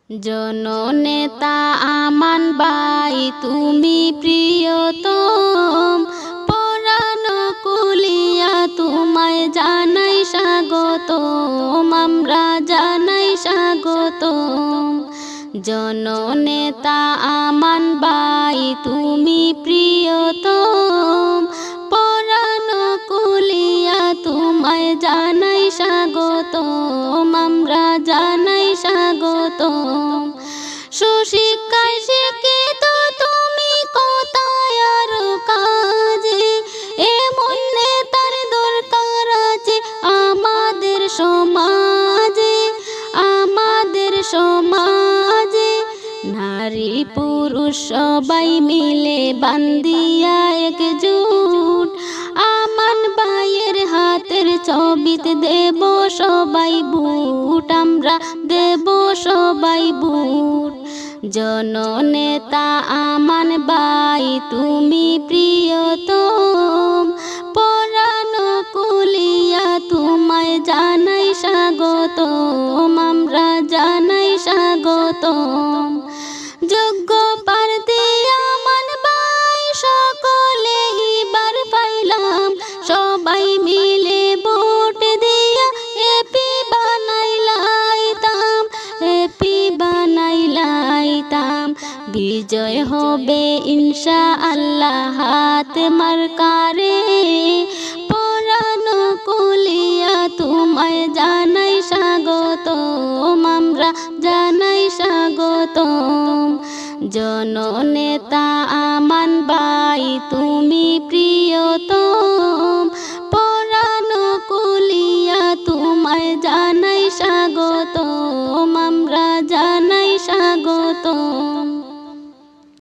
জননেতা আমান ভাই তুমি প্রিয়তম, পরাণ কুলিয়া তোমায় জানাই স্বাগতম, আমরা জানাই স্বাগতম। জননেতা আমান ভাই তুমি প্রিয়তম, পরাণ কুলিয়া তোমায় জানাই স্বাগতম, আমরা জানাই স্বাগতম। সুশিক্ষায় শিক্ষিত তুমি কোথায় আর কাজে, এমন নেতার দরকার আছে আমাদের সমাজে, আমাদের সমাজে। নারী পুরুষ সবাই মিলে বান্দিয়া একজুট, আমান ভাইয়ের হাতের ছবিতে দেব সবাই ভোট, আমরা দেব সবাই ভোট। জননেতা আমান ভাই তুমি প্রিয়তম, পরাণ কুলিয়া তোমায় জানাই স্বাগতম, আমরা জানাই স্বাগতম। যোগ্য প্রার্থী আমান ভাই সকলে এবার পাইলাম, সবাই মিলে ভোট দিয়া এপি বানাইলাইতাম, এপি বানাইলাইতাম। বিজয় হবে ইনশাআল্লাহ হাত মার্কারে, পরাণ কুলিয়া তোমায় জানাই স্বাগতম, আমরা জানাই স্বাগতম। জননেতা আমান ভাই তুমি প্রিয়তম,